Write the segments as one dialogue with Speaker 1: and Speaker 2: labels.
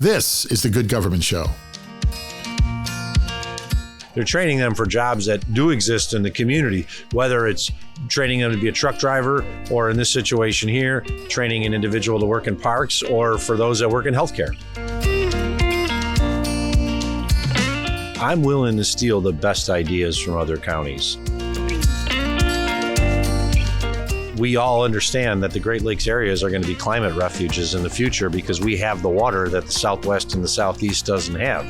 Speaker 1: This is the Good Government Show.
Speaker 2: They're training them for jobs that do exist in the community, whether it's training them to be a truck driver, or in this situation here, training an individual to work in parks, or for those that work in healthcare. I'm willing to steal the best ideas from other counties. We all understand that the Great Lakes areas are going to be climate refuges in the future because we have the water that the Southwest and the Southeast doesn't have.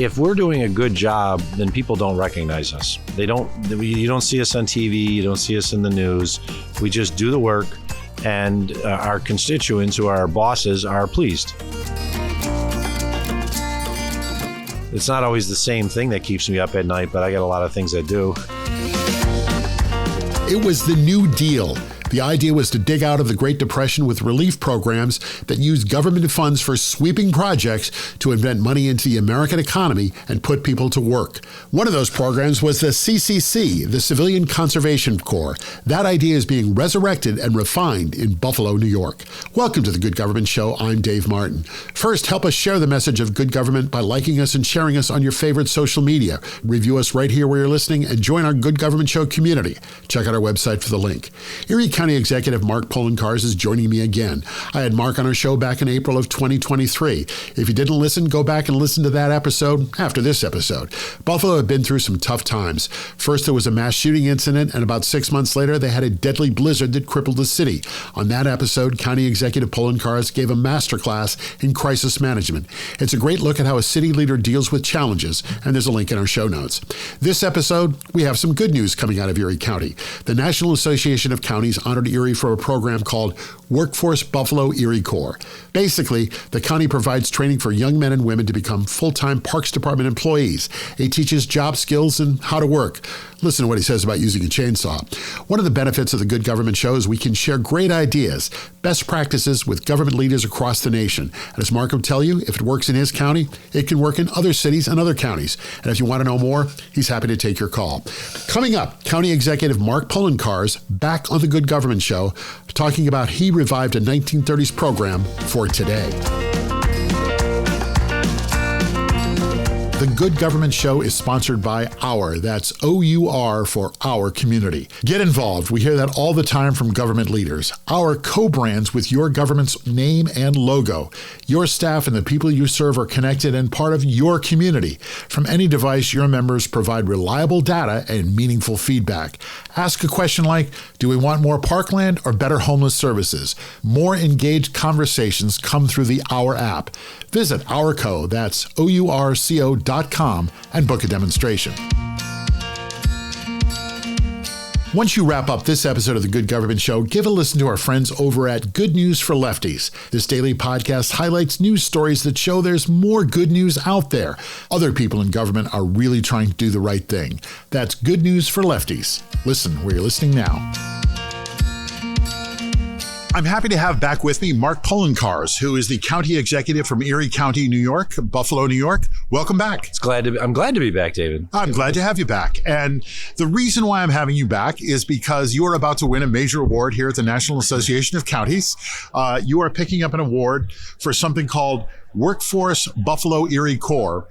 Speaker 2: If we're doing a good job, then people don't recognize us. You don't see us on TV, you don't see us in the news. We just do the work, and our constituents, who are our bosses, are pleased. It's not always the same thing that keeps me up at night, but I got a lot of things that do.
Speaker 1: It was the New Deal. The idea was to dig out of the Great Depression with relief programs that used government funds for sweeping projects to invent money into the American economy and put people to work. One of those programs was the CCC, the Civilian Conservation Corp. That idea is being resurrected and refined in Buffalo, New York. Welcome to the Good Government Show. I'm Dave Martin. First, help us share the message of good government by liking us and sharing us on your favorite social media. Review us right here where you're listening and join our Good Government Show community. Check out our website for the link. Erie County Executive Mark Poloncarz is joining me again. I had Mark on our show back in April of 2023. If you didn't listen, go back and listen to that episode after this episode. Buffalo had been through some tough times. First, there was a mass shooting incident, and about 6 months later, they had a deadly blizzard that crippled the city. On that episode, County Executive Poloncarz gave a masterclass in crisis management. It's a great look at how a city leader deals with challenges, and there's a link in our show notes. This episode, we have some good news coming out of Erie County. The National Association of Counties honored Erie for a program called Workforce Buffalo Erie Corps. Basically, the county provides training for young men and women to become full-time Parks Department employees. It teaches job skills and how to work. Listen to what he says about using a chainsaw. One of the benefits of the Good Government Show is we can share great ideas, best practices with government leaders across the nation. And as Mark will tell you, if it works in his county, it can work in other cities and other counties. And if you want to know more, he's happy to take your call. Coming up, County Executive Mark Poloncarz back on the Good Government Show, talking about he revived a 1930s program for today. The Good Government Show is sponsored by Our. That's O-U-R for Our Community. Get involved. We hear that all the time from government leaders. Our co-brands with your government's name and logo. Your staff and the people you serve are connected and part of your community. From any device, your members provide reliable data and meaningful feedback. Ask a question like, do we want more parkland or better homeless services? More engaged conversations come through the Our app. Visit Ourco, that's OURCO.com, and book a demonstration. Once you wrap up this episode of the Good Government Show, give a listen to our friends over at Good News for Lefties. This daily podcast highlights news stories that show there's more good news out there. Other people in government are really trying to do the right thing. That's Good News for Lefties. Listen where you're listening now. I'm happy to have back with me Mark Poloncarz, who is the county executive from Erie County, New York, Buffalo, New York. Welcome back.
Speaker 2: I'm glad to be back, David.
Speaker 1: I'm glad to have you back. And the reason why I'm having you back is because you are about to win a major award here at the National Association of Counties. You are picking up an award for something called Workforce Buffalo Erie Corps,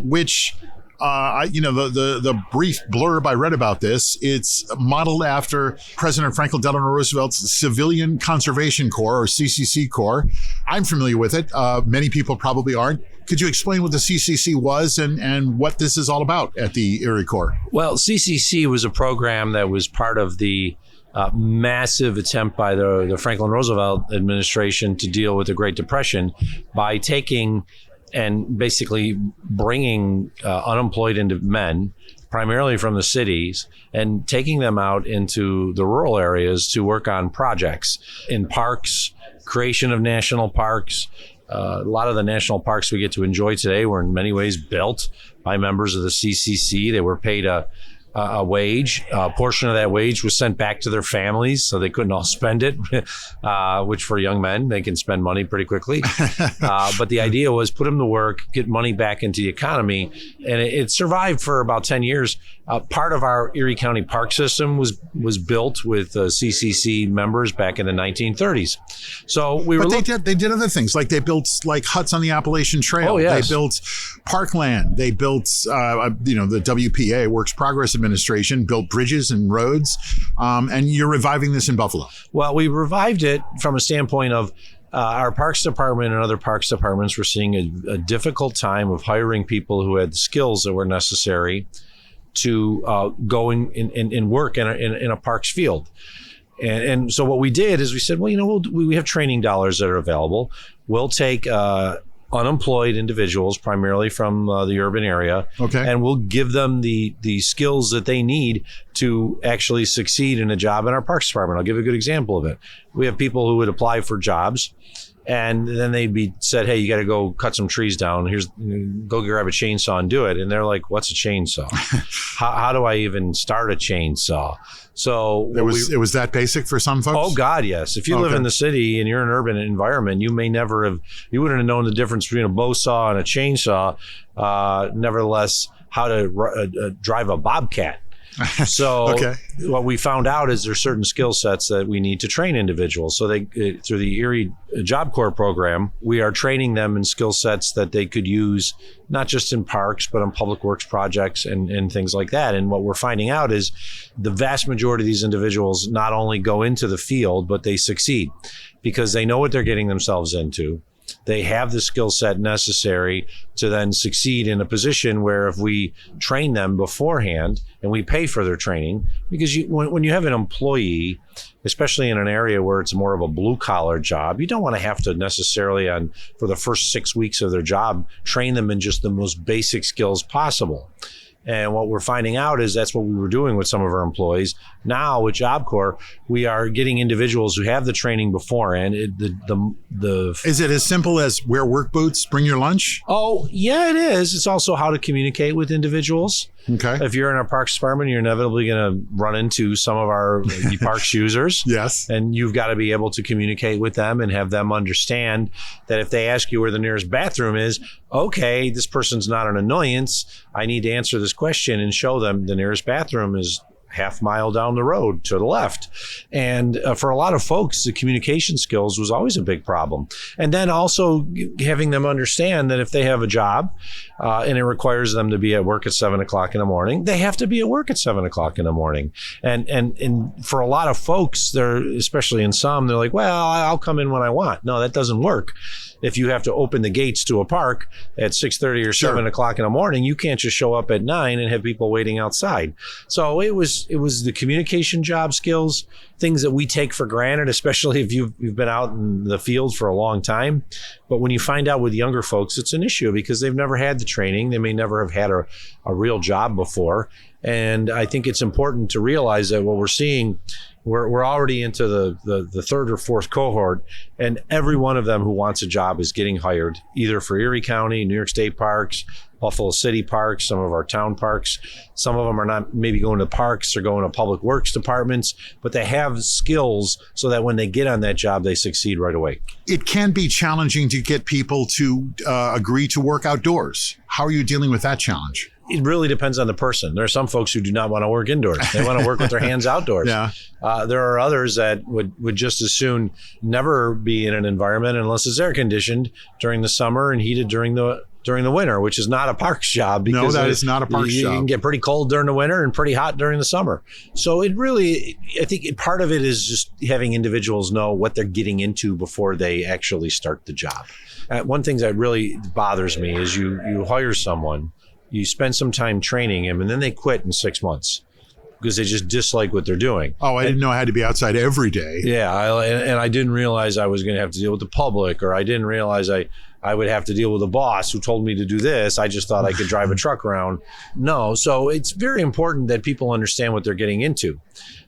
Speaker 1: which... the brief blurb I read about this, it's modeled after President Franklin Delano Roosevelt's Civilian Conservation Corp, or CCC Corps. I'm familiar with it. Many people probably aren't. Could you explain what the CCC was and what this is all about at the Erie Corps?
Speaker 2: Well, CCC was a program that was part of the massive attempt by the Franklin Roosevelt administration to deal with the Great Depression by taking and basically bringing unemployed men, primarily from the cities, and taking them out into the rural areas to work on projects in parks, creation of national parks. A lot of the national parks we get to enjoy today were in many ways built by members of the CCC. They were paid a wage. A portion of that wage was sent back to their families, so they couldn't all spend it, which for young men, they can spend money pretty quickly. But the idea was put them to work, get money back into the economy. And it survived for about 10 years Part of our Erie County park system was built with CCC members back in the 1930s. So we were.
Speaker 3: But they did other things, like they built like huts on the Appalachian Trail.
Speaker 2: Oh, yes.
Speaker 3: They built parkland. They built the WPA, Works Progress Administration, built bridges and roads. And you're reviving this in Buffalo.
Speaker 2: Well, we revived it from a standpoint of our Parks Department and other Parks Departments were seeing a difficult time of hiring people who had the skills that were necessary to go and work in a parks field. And so what we did is we said, well, we have training dollars that are available. We'll take unemployed individuals, primarily from the urban area, and we'll give them the skills that they need to actually succeed in a job in our Parks Department. I'll give a good example of it. We have people who would apply for jobs, and then they'd be said, hey, you got to go cut some trees down. Go grab a chainsaw and do it. And they're like, what's a chainsaw? how do I even start a chainsaw? So
Speaker 3: it was that basic for some folks?
Speaker 2: Oh God, yes. If you live in the city and you're in an urban environment, you wouldn't have known the difference between a bow saw and a chainsaw. Nevertheless, how to drive a bobcat. So what we found out is there's certain skill sets that we need to train individuals. So through the Erie Job Corps program, we are training them in skill sets that they could use not just in parks, but on public works projects and things like that. And what we're finding out is the vast majority of these individuals not only go into the field, but they succeed because they know what they're getting themselves into. They have the skill set necessary to then succeed in a position where if we train them beforehand and we pay for their training, because when you have an employee, especially in an area where it's more of a blue collar job, you don't want to have to necessarily for the first 6 weeks of their job, train them in just the most basic skills possible. And what we're finding out is that's what we were doing with some of our employees. Now with Job Corps, we are getting individuals who have the training beforehand.
Speaker 3: Is it as simple as wear work boots, bring your lunch?
Speaker 2: Oh, yeah, it is. It's also how to communicate with individuals.
Speaker 3: Okay.
Speaker 2: If you're in our Parks Department, you're inevitably going to run into some of our parks users.
Speaker 3: Yes.
Speaker 2: And you've got to be able to communicate with them and have them understand that if they ask you where the nearest bathroom is, okay, this person's not an annoyance. I need to answer this question and show them the nearest bathroom is half mile down the road to the left. And for a lot of folks, the communication skills was always a big problem. And then also having them understand that if they have a job and it requires them to be at work at 7 o'clock in the morning, they have to be at work at 7 o'clock in the morning. And for a lot of folks, especially in some, they're like, well, I'll come in when I want. No, that doesn't work. If you have to open the gates to a park at 6:30 or 7 o'clock in the morning, you can't just show up at 9 and have people waiting outside. So it was the communication job skills, things that we take for granted, especially if you've been out in the field for a long time. But when you find out with younger folks, it's an issue because they've never had the training. They may never have had a real job before. And I think it's important to realize that what we're seeing, we're already into the third or fourth cohort, and every one of them who wants a job is getting hired, either for Erie County, New York State Parks, Buffalo City Parks, some of our town parks. Some of them are not maybe going to parks or going to public works departments, but they have skills so that when they get on that job, they succeed right away.
Speaker 3: It can be challenging to get people to agree to work outdoors. How are you dealing with that challenge?
Speaker 2: It really depends on the person. There are some folks who do not want to work indoors. They want to work with their hands outdoors.
Speaker 3: Yeah.
Speaker 2: There are others that would just as soon never be in an environment unless it's air conditioned during the summer and heated during the winter, which is not a parks job.
Speaker 3: No, that is not a parks job.
Speaker 2: You can get pretty cold during the winter and pretty hot during the summer. So I think part of it is just having individuals know what they're getting into before they actually start the job. One thing that really bothers me is you hire someone, you spend some time training him, and then they quit in 6 months because they just dislike what they're doing.
Speaker 3: Oh, I didn't know I had to be outside every day.
Speaker 2: Yeah, and I didn't realize I was going to have to deal with the public, or I didn't realize I would have to deal with a boss who told me to do this. I just thought I could drive a truck around. No, so it's very important that people understand what they're getting into,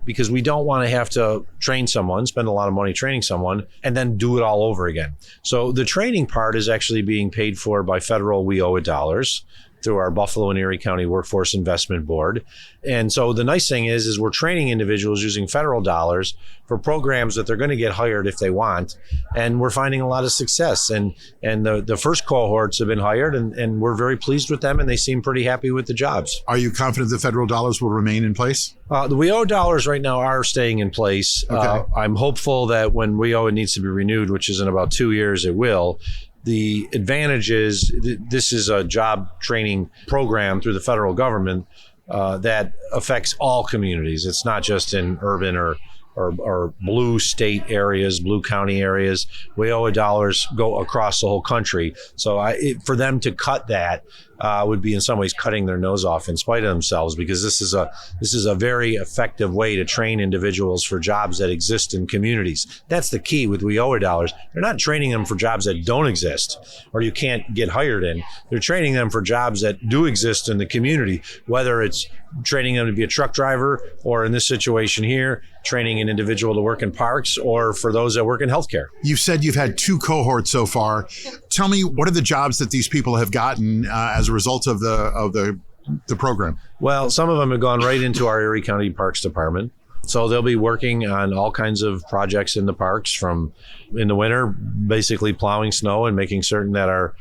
Speaker 2: because we don't want to have to train someone, spend a lot of money training someone, and then do it all over again. So the training part is actually being paid for by federal WIOA dollars. through our Buffalo and Erie County Workforce Investment Board. And so the nice thing is we're training individuals using federal dollars for programs that they're going to get hired if they want. And we're finding a lot of success. And the first cohorts have been hired, and we're very pleased with them, and they seem pretty happy with the jobs.
Speaker 3: Are you confident the federal dollars will remain in place?
Speaker 2: The WEO dollars right now are staying in place.
Speaker 3: Okay.
Speaker 2: I'm hopeful that when WEO needs to be renewed, which is in about 2 years, it will. The advantage is this is a job training program through the federal government that affects all communities. It's not just in urban or blue state areas, blue county areas. WEO dollars go across the whole country. So for them to cut that would be in some ways cutting their nose off in spite of themselves, because this is a very effective way to train individuals for jobs that exist in communities. That's the key with WEO dollars. They're not training them for jobs that don't exist or you can't get hired in. They're training them for jobs that do exist in the community, whether it's training them to be a truck driver, or in this situation here, training an individual to work in parks, or for those that work in healthcare.
Speaker 3: You've said you've had 2 cohorts so far. Tell me, what are the jobs that these people have gotten as a result of the program?
Speaker 2: Well, some of them have gone right into our Erie County Parks Department. So they'll be working on all kinds of projects in the parks, from in the winter, basically plowing snow and making certain that our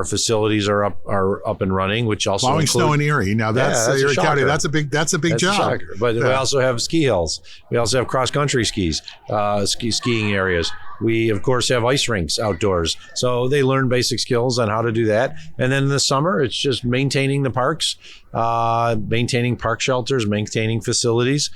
Speaker 2: facilities are up and running, which also
Speaker 3: plowing snow in Erie. Now that's Erie County. That's a big job.
Speaker 2: But we also have ski hills. We also have cross country skiing areas. We of course have ice rinks outdoors. So they learn basic skills on how to do that. And then in the summer, it's just maintaining the parks, maintaining park shelters, maintaining facilities,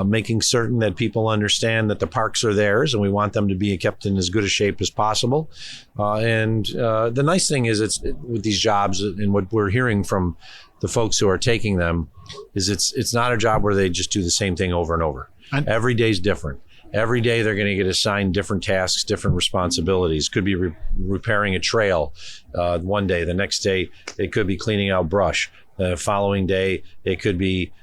Speaker 2: making certain that people understand that the parks are theirs and we want them to be kept in as good a shape as possible. And the nice thing is with these jobs, and what we're hearing from the folks who are taking them, is it's not a job where they just do the same thing over and over. Every day's different. Every day they're going to get assigned different tasks, different responsibilities. Could be repairing a trail one day. The next day, they could be cleaning out brush. The following day, they could be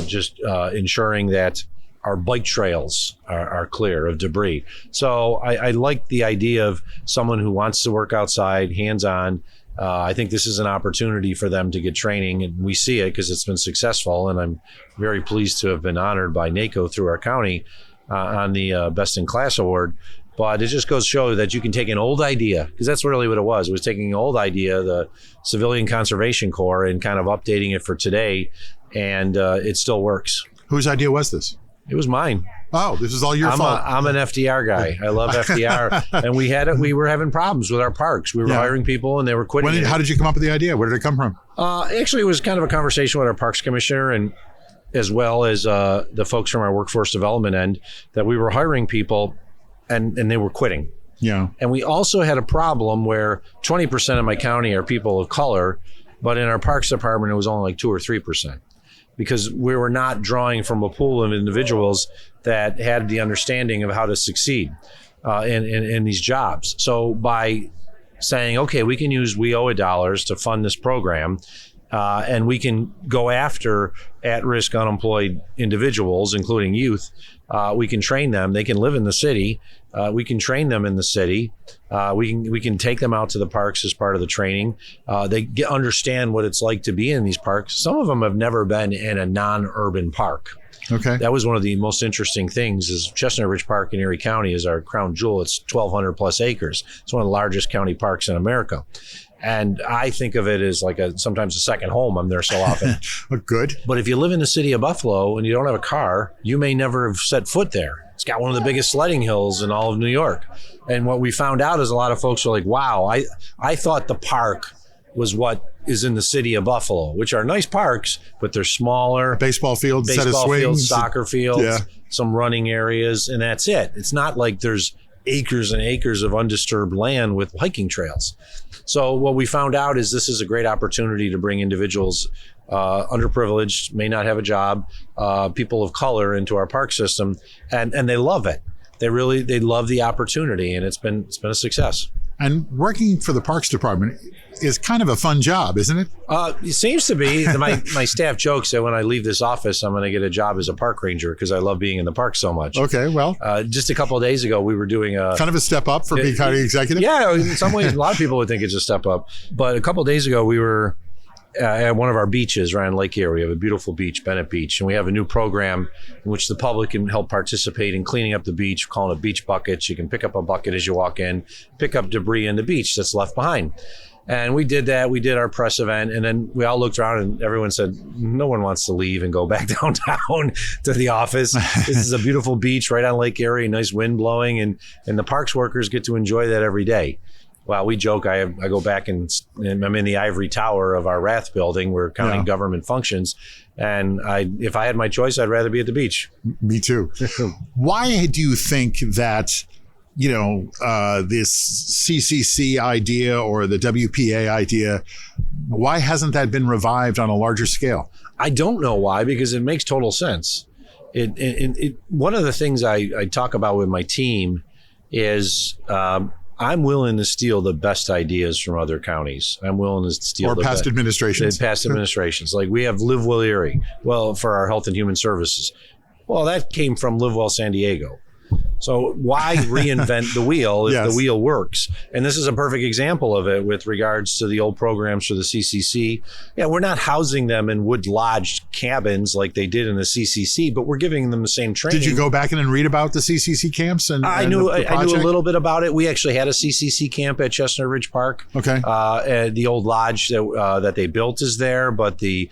Speaker 2: just ensuring that our bike trails are clear of debris. So I like the idea of someone who wants to work outside, hands-on. I think this is an opportunity for them to get training, and we see it because it's been successful. And I'm very pleased to have been honored by NACO through our county on the Best in Class Award. But it just goes to show that you can take an old idea, because that's really what it was. It was taking an old idea, the Civilian Conservation Corp, and kind of updating it for today, and it still works.
Speaker 3: Whose idea was this?
Speaker 2: It was mine.
Speaker 3: Oh, this is all your fault.
Speaker 2: I'm an FDR guy. I love FDR. And we were having problems with our parks. We were hiring people and they were quitting.
Speaker 3: How did you come up with the idea? Where did it come from?
Speaker 2: Actually, it was kind of a conversation with our parks commissioner, and as well as the folks from our workforce development end, that we were hiring people and they were quitting.
Speaker 3: Yeah.
Speaker 2: And we also had a problem where 20% of my county are people of color, but in our parks department, it was only like 2 or 3%. Because we were not drawing from a pool of individuals that had the understanding of how to succeed in these jobs. So by saying, okay, we can use WEO dollars to fund this program, and we can go after at-risk unemployed individuals, including youth. We can train them. They can live in the city. We can train them in the city. We can take them out to the parks as part of the training. They understand what it's like to be in these parks. Some of them have never been in a non-urban park.
Speaker 3: Okay.
Speaker 2: That was one of the most interesting things. Is Chestnut Ridge Park in Erie County is our crown jewel. It's 1,200 plus acres. It's one of the largest county parks in America. And I think of it as like sometimes a second home. I'm there so often.
Speaker 3: Good.
Speaker 2: But if you live in the city of Buffalo and you don't have a car, you may never have set foot there. It's got one of the biggest sledding hills in all of New York. And what we found out is a lot of folks are like, wow, I thought the park was what is in the city of Buffalo, which are nice parks, but they're smaller.
Speaker 3: Baseball fields, set of swings.
Speaker 2: Soccer fields,
Speaker 3: yeah.
Speaker 2: Some running areas, and that's it. It's not like there's acres and acres of undisturbed land with hiking trails. So what we found out is this is a great opportunity to bring individuals underprivileged, may not have a job, people of color into our park system, and they love it. They love the opportunity, and it's been a success.
Speaker 3: And working for the Parks Department is kind of a fun job, isn't it?
Speaker 2: It seems to be. My staff jokes that when I leave this office, I'm going to get a job as a park ranger because I love being in the park so much.
Speaker 3: Okay, well.
Speaker 2: Just a couple of days ago, we were doing kind
Speaker 3: of a step up for being county executive?
Speaker 2: Yeah, in some ways, a lot of people would think it's a step up. But a couple of days ago, we were at one of our beaches right on Lake Erie. We have a beautiful beach, Bennett Beach, and we have a new program in which the public can help participate in cleaning up the beach, calling it beach buckets. You can pick up a bucket as you walk in, pick up debris in the beach that's left behind. And we did that. We did our press event, and then we all looked around and everyone said, no one wants to leave and go back downtown to the office. This is a beautiful beach right on Lake Erie, nice wind blowing, and the parks workers get to enjoy that every day. Well, we joke, I go back and I'm in the ivory tower of our Rath building. We're counting government functions. And if I had my choice, I'd rather be at the beach.
Speaker 3: Me too. Why do you think that, this CCC idea or the WPA idea, why hasn't that been revived on a larger scale?
Speaker 2: I don't know why, because it makes total sense. One of the things I talk about with my team is I'm willing to steal the best ideas from other counties. I'm willing to steal
Speaker 3: past administrations.
Speaker 2: Past administrations. Like we have Live Well Erie, for our health and human services. Well, that came from Live Well San Diego. So why reinvent the wheel if the wheel works? And this is a perfect example of it with regards to the old programs for the CCC. Yeah, we're not housing them in wood lodged cabins like they did in the CCC, but we're giving them the same training.
Speaker 3: Did you go back in and read about the CCC camps?
Speaker 2: I knew a little bit about it. We actually had a CCC camp at Chestnut Ridge Park.
Speaker 3: Okay.
Speaker 2: The old lodge that they built is there, but the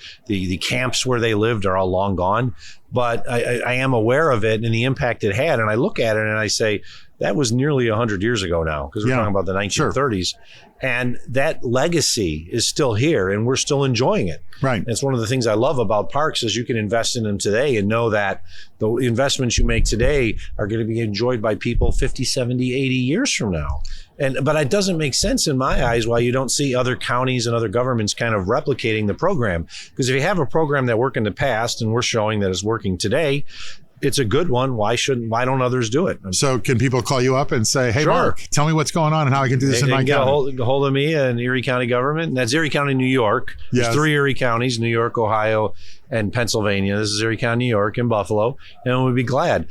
Speaker 2: camps where they lived are all long gone. But I am aware of it and the impact it had. And I look at it and I say, that was nearly 100 years ago now, because we're talking about the 1930s. Sure. And that legacy is still here and we're still enjoying it.
Speaker 3: Right.
Speaker 2: And it's one of the things I love about parks is you can invest in them today and know that the investments you make today are going to be enjoyed by people 50, 70, 80 years from now. But it doesn't make sense in my eyes why you don't see other counties and other governments kind of replicating the program. Because if you have a program that worked in the past and we're showing that it's working today, it's a good one. Why don't others do it?
Speaker 3: So can people call you up and say, hey,
Speaker 2: sure,
Speaker 3: Mark, tell me what's going on and how I can do this in my county?
Speaker 2: Get a hold of me and Erie County government. And that's Erie County, New York. There's 3 Erie counties, New York, Ohio, and Pennsylvania. This is Erie County, New York, and Buffalo. And we'd be glad.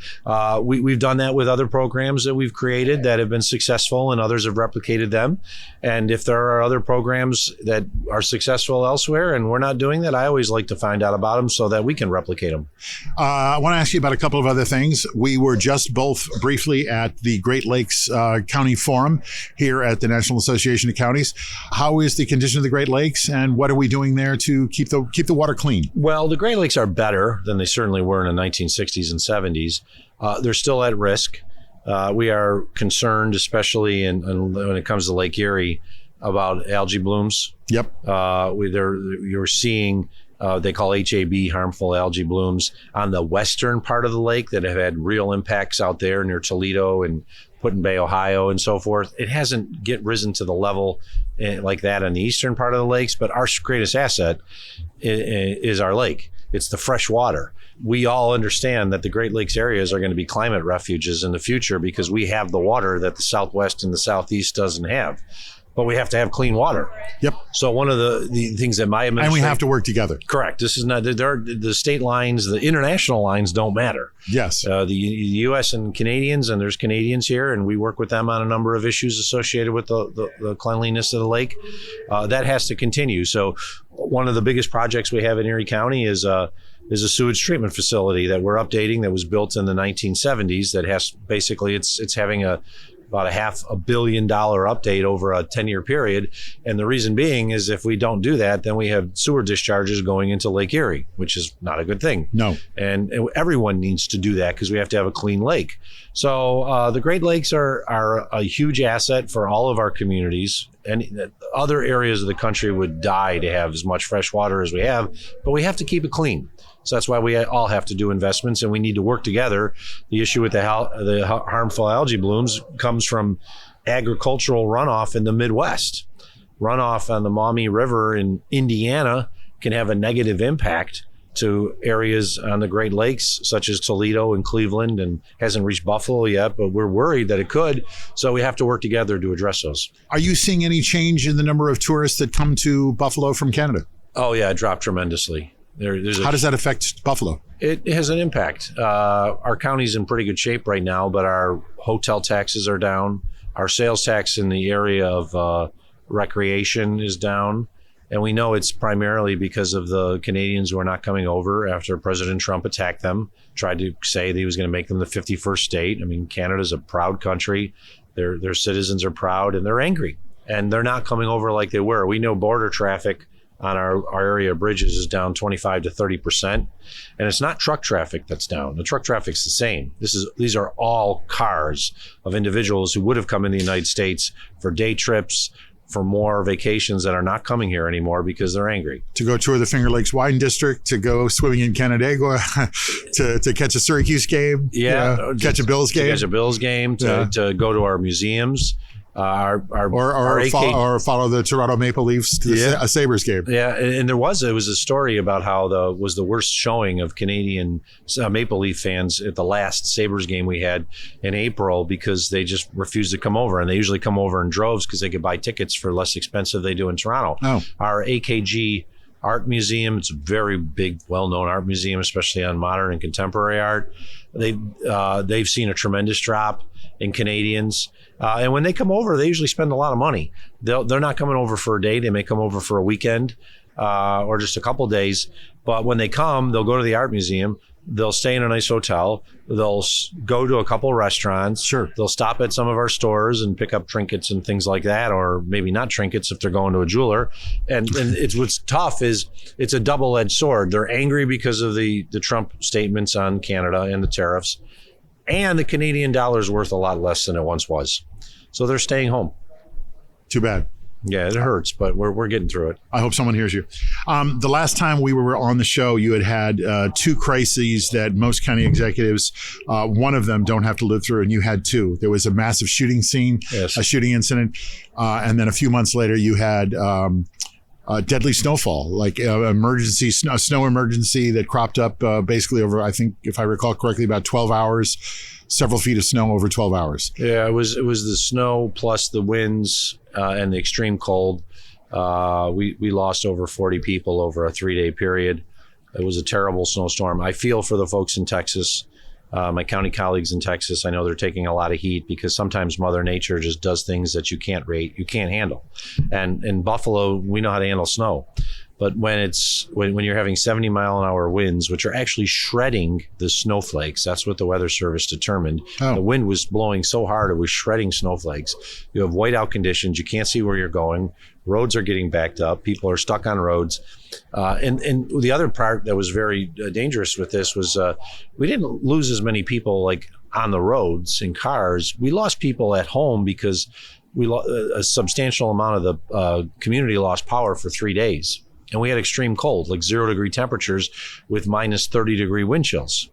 Speaker 2: We've done that with other programs that we've created that have been successful and others have replicated them. And if there are other programs that are successful elsewhere and we're not doing that, I always like to find out about them so that we can replicate them.
Speaker 3: I want to ask you about a couple of other things. We were just both briefly at the Great Lakes County Forum here at the National Association of Counties. How is the condition of the Great Lakes and what are we doing there to keep the water clean?
Speaker 2: Well, the Great Lakes are better than they certainly were in the 1960s and 70s. They're still at risk. We are concerned, especially when it comes to Lake Erie, about algae blooms.
Speaker 3: Yep.
Speaker 2: You're seeing they call HAB, harmful algae blooms, on the western part of the lake that have had real impacts out there near Toledo and Put-in Bay, Ohio, and so forth. It hasn't risen to the level like that on the eastern part of the lakes, but our greatest asset is our lake. It's the fresh water. We all understand that the Great Lakes areas are going to be climate refuges in the future because we have the water that the Southwest and the Southeast doesn't have. But we have to have clean water.
Speaker 3: Yep.
Speaker 2: So one of the things that my administration...
Speaker 3: And we have to work together.
Speaker 2: Correct. This is not... the state lines, the international lines don't matter.
Speaker 3: Yes.
Speaker 2: The U.S. and Canadians, and there's Canadians here, and we work with them on a number of issues associated with the cleanliness of the lake. That has to continue. So one of the biggest projects we have in Erie County is a sewage treatment facility that we're updating that was built in the 1970s that has basically it's having about a $500 million update over a 10-year period. And the reason being is if we don't do that, then we have sewer discharges going into Lake Erie, which is not a good thing.
Speaker 3: No.
Speaker 2: And everyone needs to do that because we have to have a clean lake. So the Great Lakes are a huge asset for all of our communities. And other areas of the country would die to have as much fresh water as we have, but we have to keep it clean. So that's why we all have to do investments and we need to work together. The issue with the harmful algae blooms comes from agricultural runoff in the Midwest. Runoff on the Maumee River in Indiana can have a negative impact to areas on the Great Lakes, such as Toledo and Cleveland, and hasn't reached Buffalo yet, but we're worried that it could. So we have to work together to address those.
Speaker 3: Are you seeing any change in the number of tourists that come to Buffalo from Canada?
Speaker 2: Oh, yeah, it dropped tremendously.
Speaker 3: How does that affect Buffalo?
Speaker 2: It has an impact. Our county's in pretty good shape right now, but our hotel taxes are down. Our sales tax in the area of recreation is down. And we know it's primarily because of the Canadians who are not coming over after President Trump attacked them, tried to say that he was going to make them the 51st state. I mean, Canada's a proud country. Their citizens are proud and they're angry. And they're not coming over like they were. We know border traffic on our area of bridges is down 25 to 30%. And it's not truck traffic that's down. The truck traffic's the same. These are all cars of individuals who would have come in the United States for day trips, for more vacations, that are not coming here anymore because they're angry.
Speaker 3: To go tour the Finger Lakes Wine District, to go swimming in Canandaigua, to catch a Syracuse game, catch a Bills game.
Speaker 2: To catch a Bills game, to go to our museums. Or
Speaker 3: follow the Toronto Maple Leafs to a Sabres game.
Speaker 2: Yeah, and it was a story about how the worst showing of Canadian Maple Leaf fans at the last Sabres game we had in April because they just refused to come over, and they usually come over in droves because they could buy tickets for less expensive than they do in Toronto.
Speaker 3: Oh.
Speaker 2: Our AKG Art Museum, it's a very big, well-known art museum, especially on modern and contemporary art. They've seen a tremendous drop in Canadians. And when they come over, they usually spend a lot of money. They're not coming over for a day. They may come over for a weekend or just a couple days. But when they come, they'll go to the art museum. They'll stay in a nice hotel. They'll go to a couple restaurants.
Speaker 3: Sure.
Speaker 2: They'll stop at some of our stores and pick up trinkets and things like that, or maybe not trinkets if they're going to a jeweler. And it's what's tough is it's a double-edged sword. They're angry because of the Trump statements on Canada and the tariffs. And the Canadian dollar is worth a lot less than it once was. So they're staying home.
Speaker 3: Too bad.
Speaker 2: Yeah, it hurts, but we're getting through it.
Speaker 3: I hope someone hears you. The last time we were on the show, you had two crises that most county executives, one of them don't have to live through, and you had two. There was a massive shooting scene,
Speaker 2: yes.
Speaker 3: A shooting incident, and then a few months later you had deadly snowfall, like emergency snow emergency that cropped up basically over, I think, if I recall correctly, about 12 hours. Several feet of snow over 12 hours.
Speaker 2: Yeah, it was the snow plus the winds and the extreme cold. We lost over 40 people over a 3-day period. It was a terrible snowstorm. I feel for the folks in Texas, my county colleagues in Texas. I know they're taking a lot of heat because sometimes Mother Nature just does things that you can't handle. And in Buffalo, we know how to handle snow. But when you're having 70-mile-an-hour winds, which are actually shredding the snowflakes, that's what the Weather Service determined.
Speaker 3: Oh.
Speaker 2: The wind was blowing so hard it was shredding snowflakes. You have whiteout conditions. You can't see where you're going. Roads are getting backed up. People are stuck on roads. And the other part that was very dangerous with this was we didn't lose as many people like on the roads in cars. We lost people at home because a substantial amount of the community lost power for 3 days. And we had extreme cold, like 0-degree temperatures with minus 30-degree wind chills.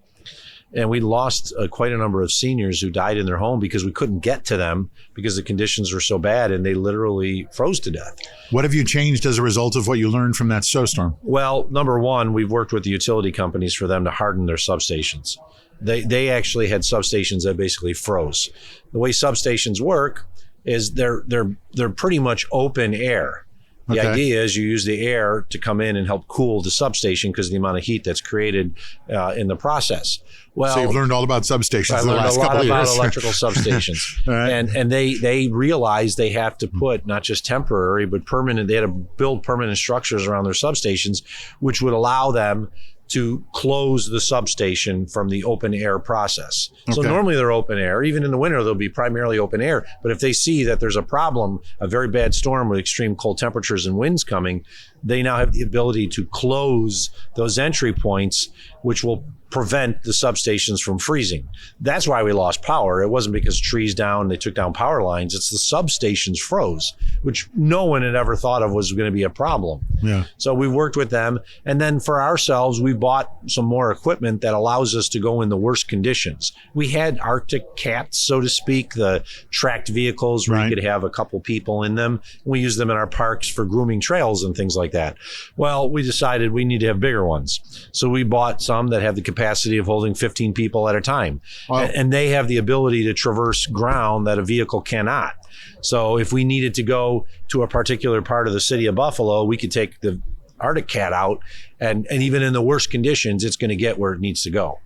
Speaker 2: And we lost quite a number of seniors who died in their home because we couldn't get to them because the conditions were so bad and they literally froze to death.
Speaker 3: What have you changed as a result of what you learned from that snowstorm?
Speaker 2: Well, number one, we've worked with the utility companies for them to harden their substations. They actually had substations that basically froze. The way substations work is they're pretty much open air. The idea is you use the air to come in and help cool the substation because of the amount of heat that's created in the process. Well,
Speaker 3: so you've learned all about substations in the last couple of years.
Speaker 2: I learned a lot about electrical substations.
Speaker 3: Right.
Speaker 2: And they realized they have to put not just temporary, but permanent. They had to build permanent structures around their substations, which would allow them to close the substation from the open air process. So normally they're open air. Even in the winter, they'll be primarily open air. But if they see that there's a problem, a very bad storm with extreme cold temperatures and winds coming, they now have the ability to close those entry points, which will prevent the substations from freezing. That's why we lost power. It wasn't because trees down, they took down power lines. It's the substations froze, which no one had ever thought of was going to be a problem.
Speaker 3: Yeah.
Speaker 2: So we worked with them. And then for ourselves, we bought some more equipment that allows us to go in the worst conditions. We had Arctic cats, so to speak, the tracked vehicles where you could have a couple people in them. We use them in our parks for grooming trails and things like that. Well, we decided we need to have bigger ones. So we bought some that have the capacity of holding 15 people at a time. Wow. And they have the ability to traverse ground that a vehicle cannot. So if we needed to go to a particular part of the city of Buffalo, we could take the Arctic cat out, and even in the worst conditions, it's going to get where it needs to go.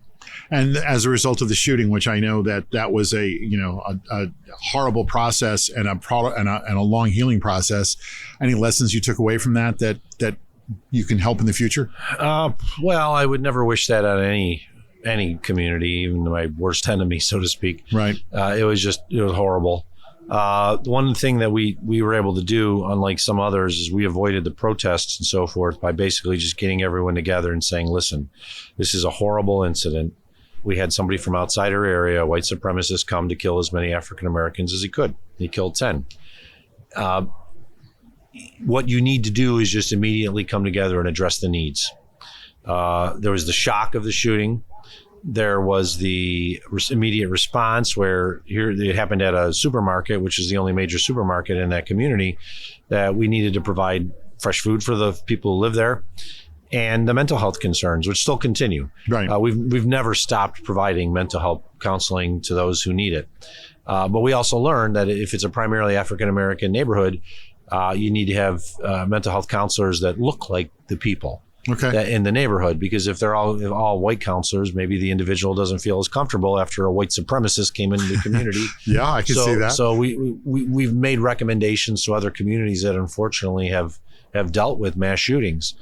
Speaker 3: And as a result of the shooting, which I know that was a horrible process and a long healing process, any lessons you took away from that you can help in the future?
Speaker 2: Well, I would never wish that on any community, even my worst enemy, so to speak.
Speaker 3: Right.
Speaker 2: It was horrible. One thing that we were able to do, unlike some others, is we avoided the protests and so forth by basically just getting everyone together and saying, listen, this is a horrible incident. We had somebody from outside our area, a white supremacist, come to kill as many African Americans as he could. He killed 10. What you need to do is just immediately come together and address the needs. There was the shock of the shooting. There was the immediate response where it happened at a supermarket, which is the only major supermarket in that community, that we needed to provide fresh food for the people who live there, and the mental health concerns, which still continue.
Speaker 3: Right.
Speaker 2: We've never stopped providing mental health counseling to those who need it. But we also learned that if it's a primarily African-American neighborhood, you need to have mental health counselors that look like the people.
Speaker 3: Okay.
Speaker 2: In the neighborhood, because if they're all white counselors, maybe the individual doesn't feel as comfortable after a white supremacist came into the community.
Speaker 3: Yeah, I can see that.
Speaker 2: So we've made recommendations to other communities that unfortunately have dealt with mass shootings.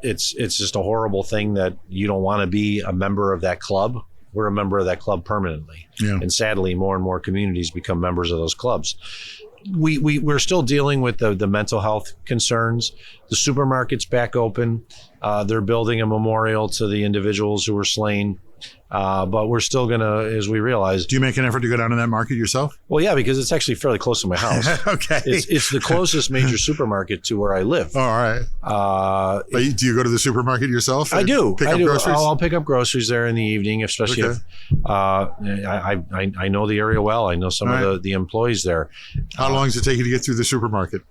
Speaker 2: It's just a horrible thing that you don't want to be a member of that club. We're a member of that club permanently. Yeah. And sadly, more and more communities become members of those clubs. We're still dealing with the mental health concerns. The supermarket's back open. They're building a memorial to the individuals who were slain. But we're still going to, as we realize.
Speaker 3: Do you make an effort to go down to that market yourself?
Speaker 2: Well, yeah, because it's actually fairly close to my house.
Speaker 3: Okay.
Speaker 2: It's the closest major supermarket to where I live.
Speaker 3: Oh, all right. Do you go to the supermarket yourself?
Speaker 2: I do.
Speaker 3: Pick up groceries?
Speaker 2: I'll pick up groceries there in the evening, especially if I know the area well. I know some of the employees there.
Speaker 3: How long does it take you to get through the supermarket?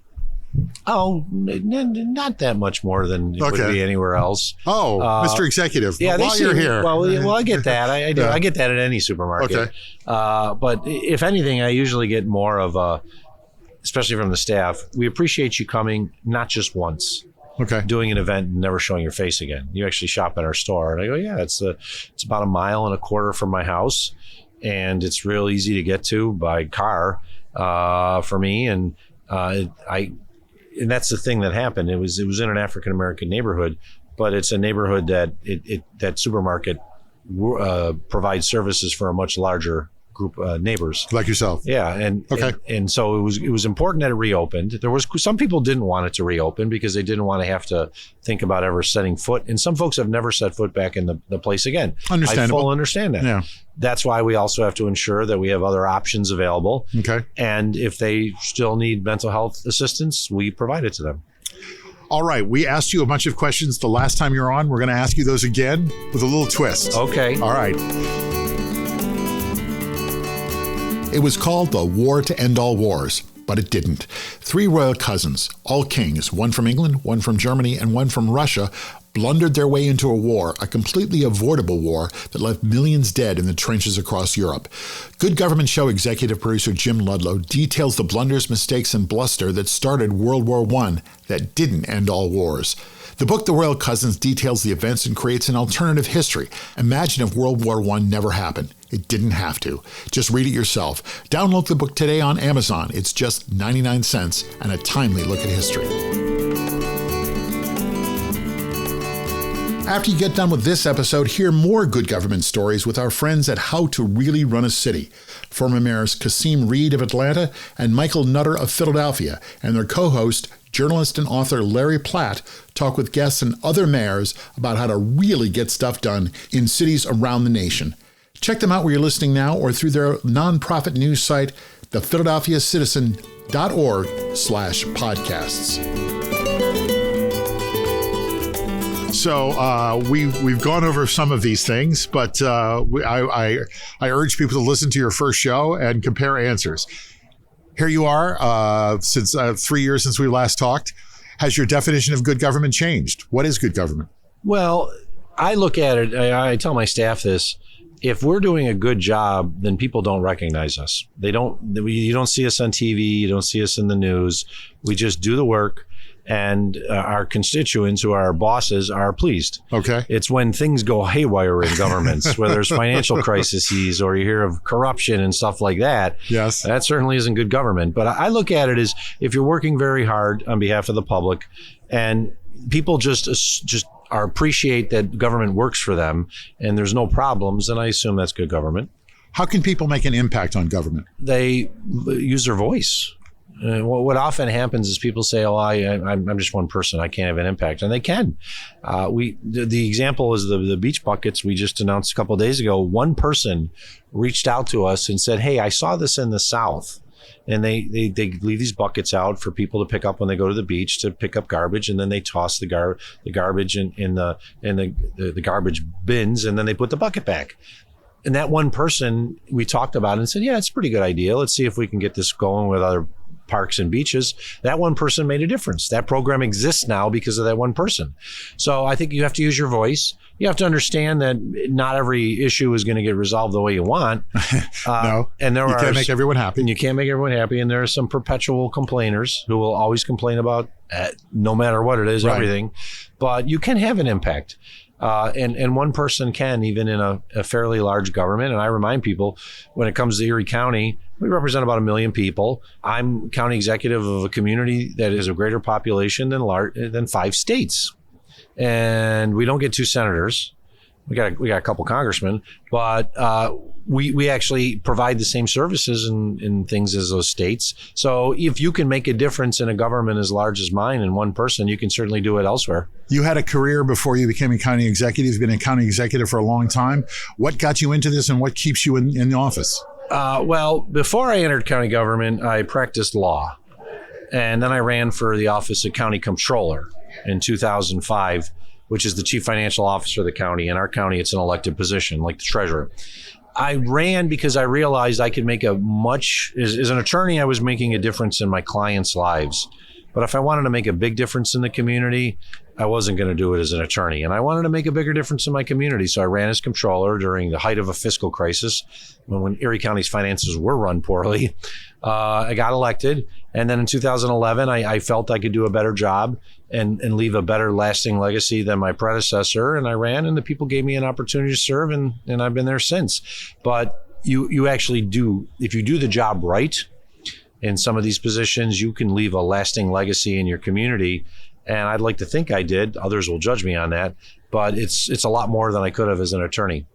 Speaker 2: Oh, not that much more than it would be anywhere else.
Speaker 3: Oh, Mr. Executive.
Speaker 2: Yeah,
Speaker 3: while you're here.
Speaker 2: Well, I get that. I do. Yeah. I get that at any supermarket.
Speaker 3: Okay.
Speaker 2: But if anything, I usually get more of especially from the staff, we appreciate you coming, not just once.
Speaker 3: Okay.
Speaker 2: Doing an event and never showing your face again. You actually shop at our store. And I go, yeah, it's about 1.25 miles from my house. And it's real easy to get to by car for me. And and that's the thing that happened. It was in an African-American neighborhood, but it's a neighborhood that that supermarket provides services for a much larger group of neighbors.
Speaker 3: Like yourself.
Speaker 2: Yeah. And so it was important that it reopened. There was some people didn't want it to reopen because they didn't want to have to think about ever setting foot. And some folks have never set foot back in the place again.
Speaker 3: Understandable.
Speaker 2: I fully understand that.
Speaker 3: Yeah.
Speaker 2: That's why we also have to ensure that we have other options available.
Speaker 3: Okay.
Speaker 2: And if they still need mental health assistance, we provide it to them.
Speaker 3: All right. We asked you a bunch of questions the last time you were on. We're going to ask you those again with a little twist.
Speaker 2: Okay.
Speaker 3: All right.
Speaker 1: It was called the War to End All Wars, but it didn't. 3 royal cousins, all kings, one from England, one from Germany, and one from Russia, blundered their way into a war, a completely avoidable war that left millions dead in the trenches across Europe. Good Government Show executive producer Jim Ludlow details the blunders, mistakes, and bluster that started World War I that didn't end all wars. The book, The Royal Cousins, details the events and creates an alternative history. Imagine if World War I never happened. It didn't have to. Just read it yourself. Download the book today on Amazon. It's just 99 cents and a timely look at history. After you get done with this episode, hear more good government stories with our friends at How to Really Run a City. Former mayors Kasim Reed of Atlanta and Michael Nutter of Philadelphia and their co-host, journalist and author Larry Platt, talk with guests and other mayors about how to really get stuff done in cities around the nation. Check them out where you're listening now or through their nonprofit news site, thephiladelphiacitizen.org/podcasts.
Speaker 3: So we've gone over some of these things, but I urge people to listen to your first show and compare answers. Here you are, since 3 years since we last talked. Has your definition of good government changed? What is good government?
Speaker 2: Well, I look at it, I tell my staff this, if we're doing a good job, then people don't recognize us. You don't see us on TV, you don't see us in the news. We just do the work. and our constituents, who are our bosses, are pleased.
Speaker 3: Okay.
Speaker 2: It's when things go haywire in governments, where there's financial crises or you hear of corruption and stuff like that.
Speaker 3: Yes.
Speaker 2: That certainly isn't good government. But I look at it as, if you're working very hard on behalf of the public and people just appreciate that government works for them and there's no problems, then I assume that's good government.
Speaker 3: How can people make an impact on government?
Speaker 2: They use their voice. What often happens is people say, "Oh, I'm just one person. I can't have an impact," and they can. The example is the beach buckets we just announced a couple of days ago. One person reached out to us and said, "Hey, I saw this in the South." And they leave these buckets out for people to pick up when they go to the beach to pick up garbage, and then they toss the garbage in the garbage bins, and then they put the bucket back. And that one person we talked about and said, "Yeah, it's a pretty good idea. Let's see if we can get this going with other parks and beaches." That one person made a difference. That program exists now because of that one person. So I think you have to use your voice. You have to understand that not every issue is going to get resolved the way you want.
Speaker 3: No,
Speaker 2: and you
Speaker 3: can't make everyone happy.
Speaker 2: And you can't make everyone happy. And there are some perpetual complainers who will always complain about no matter what it is,
Speaker 3: right.
Speaker 2: Everything. But you can have an impact. And one person can, even in a fairly large government. And I remind people, when it comes to Erie County, we represent about 1 million people. I'm county executive of a community that is a greater population than 5 states. And we don't get 2 senators. We got a couple congressmen, but we actually provide the same services and things as those states. So if you can make a difference in a government as large as mine in one person, you can certainly do it elsewhere.
Speaker 3: You had a career before you became a county executive. You've been a county executive for a long time. What got you into this and what keeps you in the office?
Speaker 2: Well, before I entered county government, I practiced law. And then I ran for the office of county comptroller in 2005, which is the chief financial officer of the county. In our county, it's an elected position, like the treasurer. I ran because I realized I could make as an attorney, I was making a difference in my clients' lives. But if I wanted to make a big difference in the community, I wasn't going to do it as an attorney. And I wanted to make a bigger difference in my community. So I ran as comptroller during the height of a fiscal crisis, when Erie County's finances were run poorly. I got elected. And then in 2011, I felt I could do a better job and leave a better lasting legacy than my predecessor. And I ran, and the people gave me an opportunity to serve, and I've been there since. But you actually do, if you do the job right in some of these positions, you can leave a lasting legacy in your community. And I'd like to think I did. Others will judge me on that. But it's a lot more than I could have as an attorney.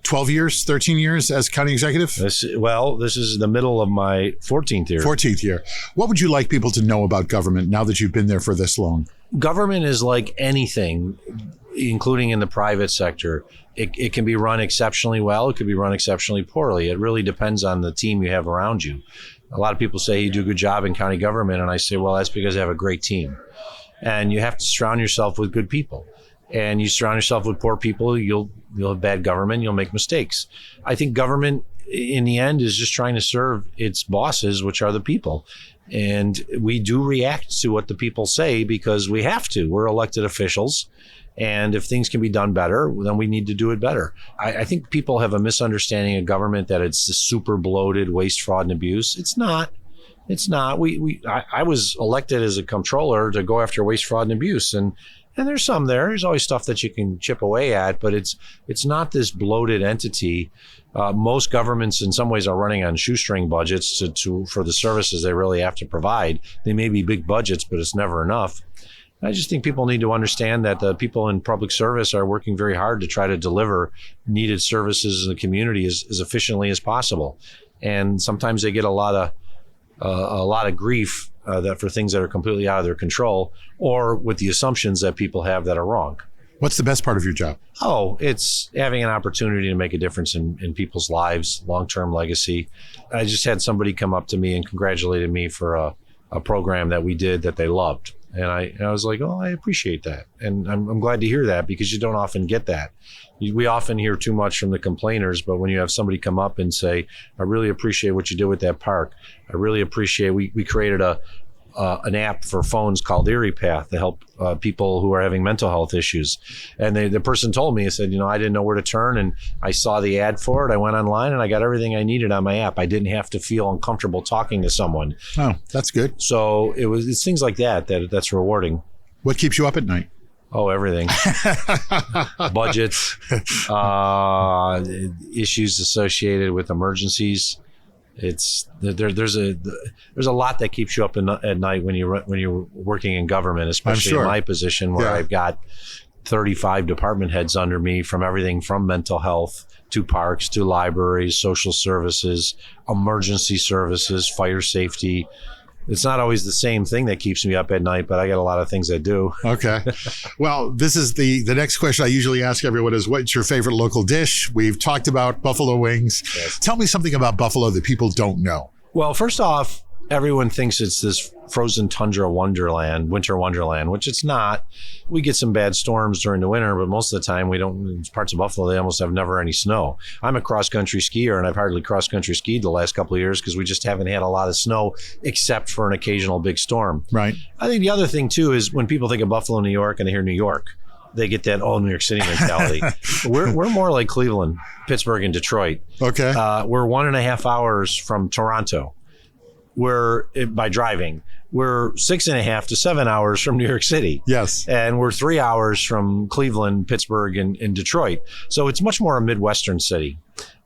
Speaker 3: 12 years, 13 years as county executive?
Speaker 2: This is the middle of my 14th year.
Speaker 3: 14th year. What would you like people to know about government now that you've been there for this long?
Speaker 2: Government is like anything, including in the private sector. It can be run exceptionally well. It could be run exceptionally poorly. It really depends on the team you have around you. A lot of people say you do a good job in county government, and I say, well, that's because I have a great team. And you have to surround yourself with good people. And you surround yourself with poor people, you'll have bad government, you'll make mistakes. I think government, in the end, is just trying to serve its bosses, which are the people. And we do react to what the people say because we have to. We're elected officials. And if things can be done better, then we need to do it better. I think people have a misunderstanding of government that it's super bloated, waste, fraud, and abuse. It's not. It's not. I was elected as a comptroller to go after waste, fraud, and abuse. And there's some there. There's always stuff that you can chip away at, but it's not this bloated entity. Most governments in some ways are running on shoestring budgets for the services they really have to provide. They may be big budgets, but it's never enough. I just think people need to understand that the people in public service are working very hard to try to deliver needed services in the community as efficiently as possible. And sometimes they get a lot of grief that for things that are completely out of their control, or with the assumptions that people have that are wrong.
Speaker 3: What's the best part of your job?
Speaker 2: Oh, it's having an opportunity to make a difference in people's lives, long-term legacy. I just had somebody come up to me and congratulated me for a program that we did that they loved. And I was like, oh, I appreciate that. And I'm glad to hear that, because you don't often get that. We often hear too much from the complainers, but when you have somebody come up and say, I really appreciate what you did with that park. I really appreciate, we created a an app for phones called Erie Path to help people who are having mental health issues. And the person told me, he said, I didn't know where to turn, and I saw the ad for it. I went online and I got everything I needed on my app. I didn't have to feel uncomfortable talking to someone.
Speaker 3: Oh, that's good.
Speaker 2: So it's things like that's rewarding.
Speaker 3: What keeps you up at night?
Speaker 2: Oh, everything. Budgets, issues associated with emergencies. There's a lot that keeps you up at night when you're working in government, especially in my position where I've got 35 department heads under me, from everything from mental health to parks to libraries, social services, emergency services, fire safety. It's not always the same thing that keeps me up at night, but I got a lot of things that do.
Speaker 3: Okay. Well, this is the next question I usually ask everyone is, what's your favorite local dish? We've talked about buffalo wings. Yes. Tell me something about Buffalo that people don't know.
Speaker 2: Well, first off, everyone thinks it's this frozen tundra wonderland, winter wonderland, which it's not. We get some bad storms during the winter, but most of the time we don't. In parts of Buffalo, they almost have never any snow. I'm a cross-country skier, and I've hardly cross-country skied the last couple of years because we just haven't had a lot of snow, except for an occasional big storm.
Speaker 3: Right.
Speaker 2: I think the other thing, too, is when people think of Buffalo, New York, and they hear New York, they get that New York City mentality. We're more like Cleveland, Pittsburgh, and Detroit.
Speaker 3: Okay.
Speaker 2: We're 1.5 hours from Toronto. By driving, we're 6.5 to 7 hours from New York City.
Speaker 3: Yes.
Speaker 2: And we're 3 hours from Cleveland, Pittsburgh, and Detroit. So it's much more a Midwestern city.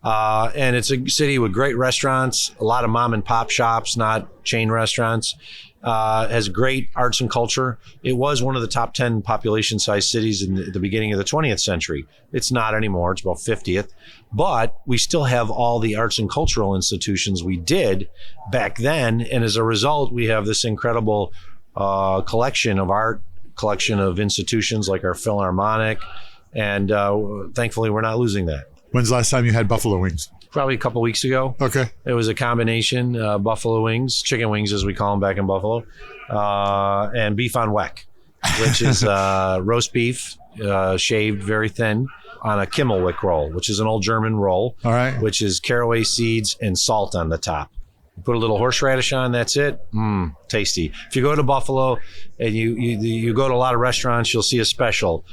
Speaker 2: And it's a city with great restaurants, a lot of mom and pop shops, not chain restaurants. Has great arts and culture. It was one of the top 10 population-sized cities in the beginning of the 20th century. It's not anymore. It's about 50th. But we still have all the arts and cultural institutions we did back then. And as a result, we have this incredible collection of institutions like our Philharmonic. And thankfully, we're not losing that.
Speaker 3: When's the last time you had buffalo wings?
Speaker 2: Probably a couple weeks ago.
Speaker 3: Okay.
Speaker 2: It was a combination, buffalo wings, chicken wings as we call them back in Buffalo, and beef on weck, which is roast beef, shaved very thin on a Kimmelwick roll, which is an old German roll.
Speaker 3: All right.
Speaker 2: Which is caraway seeds and salt on the top. You put a little horseradish on, that's it. Tasty. If you go to Buffalo and you go to a lot of restaurants, you'll see a special.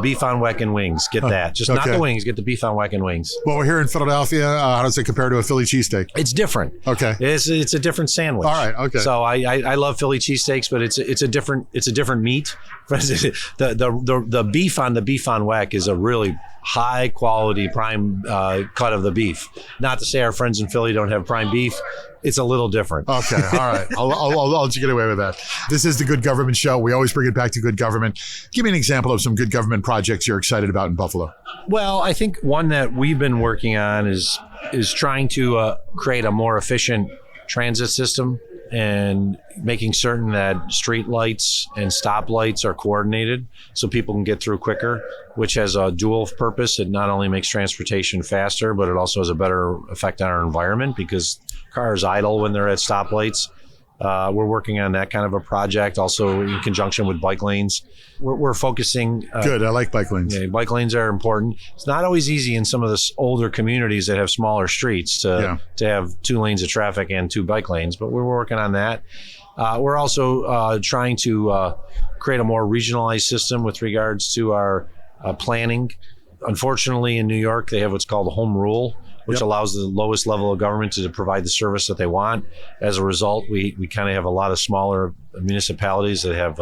Speaker 2: Beef on weck and wings. Get that. Just not the wings. Get the beef on weck and wings.
Speaker 3: Well, we're here in Philadelphia. How does it compare to a Philly cheesesteak?
Speaker 2: It's different.
Speaker 3: Okay.
Speaker 2: It's a different sandwich.
Speaker 3: All right. Okay.
Speaker 2: So I love Philly cheesesteaks, but it's a different meat. The beef on weck is a really high quality prime cut of the beef. Not to say our friends in Philly don't have prime beef. It's a little different.
Speaker 3: Okay. All right. I'll let you get away with that. This is the Good Government Show. We always bring it back to good government. Give me an example of some good government projects you're excited about in Buffalo.
Speaker 2: Well, I think one that we've been working on is trying to create a more efficient transit system and making certain that street lights and stop lights are coordinated so people can get through quicker, which has a dual purpose. It not only makes transportation faster, but it also has a better effect on our environment because cars idle when they're at stoplights. We're working on that kind of a project, also in conjunction with bike lanes. We're focusing.
Speaker 3: Good, I like bike lanes.
Speaker 2: Yeah, bike lanes are important. It's not always easy in some of the older communities that have smaller streets to have 2 lanes of traffic and 2 bike lanes, but we're working on that. We're also trying to create a more regionalized system with regards to our planning. Unfortunately, in New York, they have what's called home rule, which allows the lowest level of government to provide the service that they want. As a result, we kind of have a lot of smaller municipalities that have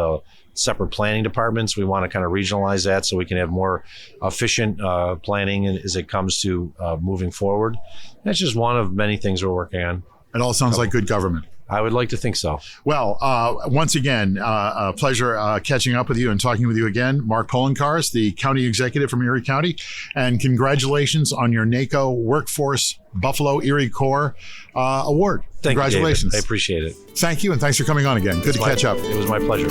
Speaker 2: separate planning departments. We want to kind of regionalize that so we can have more efficient planning as it comes to moving forward. That's just one of many things we're working on.
Speaker 3: It all sounds like good government.
Speaker 2: I would like to think so.
Speaker 3: Well, once again, a pleasure catching up with you and talking with you again. Mark Poloncarz, the county executive from Erie County, and congratulations on your NACO Workforce Buffalo Erie Corps Award.
Speaker 2: Thank
Speaker 3: Congratulations.
Speaker 2: you, David. I appreciate it.
Speaker 3: Thank you, and thanks for coming on again. Good to catch up.
Speaker 2: It was my pleasure.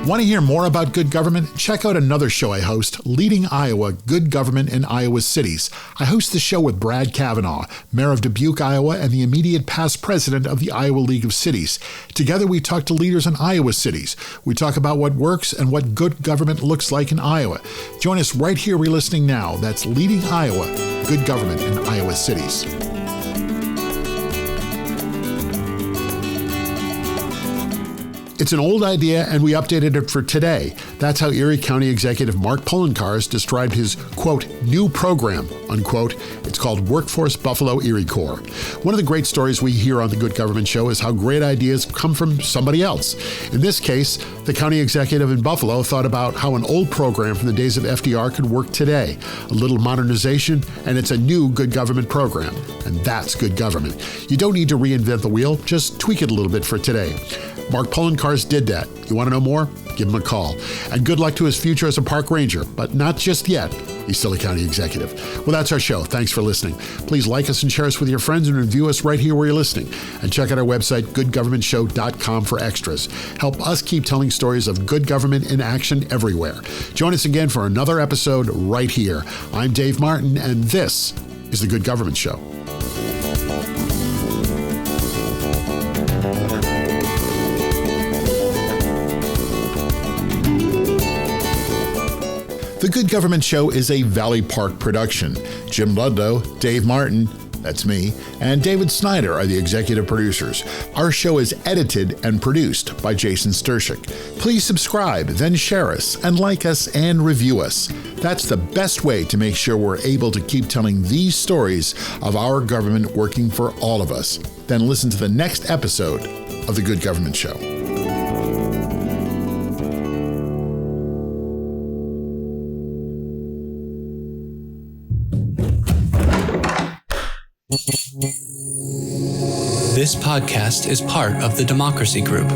Speaker 1: Want to hear more about good government? Check out another show I host, Leading Iowa, Good Government in Iowa Cities. I host the show with Brad Kavanaugh, mayor of Dubuque, Iowa, and the immediate past president of the Iowa League of Cities. Together, we talk to leaders in Iowa cities. We talk about what works and what good government looks like in Iowa. Join us right here where you're listening now. That's Leading Iowa, Good Government in Iowa Cities. It's an old idea, and we updated it for today. That's how Erie County Executive Mark Poloncarz described his, quote, new program, unquote. It's called Workforce Buffalo Erie Corps. One of the great stories we hear on the Good Government Show is how great ideas come from somebody else. In this case, the county executive in Buffalo thought about how an old program from the days of FDR could work today. A little modernization, and it's a new good government program. And that's good government. You don't need to reinvent the wheel, just tweak it a little bit for today. Mark Poloncarz did that. You want to know more? Give him a call. And good luck to his future as a park ranger, but not just yet. He's still a county executive. Well, that's our show. Thanks for listening. Please like us and share us with your friends and review us right here where you're listening. And check out our website, goodgovernmentshow.com, for extras. Help us keep telling stories of good government in action everywhere. Join us again for another episode right here. I'm Dave Martin, and this is The Good Government Show. The Good Government Show is a Valley Park production. Jim Ludlow, Dave Martin, that's me, and David Snyder are the executive producers. Our show is edited and produced by Jason Stershic. Please subscribe, then share us, and like us and review us. That's the best way to make sure we're able to keep telling these stories of our government working for all of us. Then listen to the next episode of The Good Government Show.
Speaker 4: This podcast is part of the Democracy Group,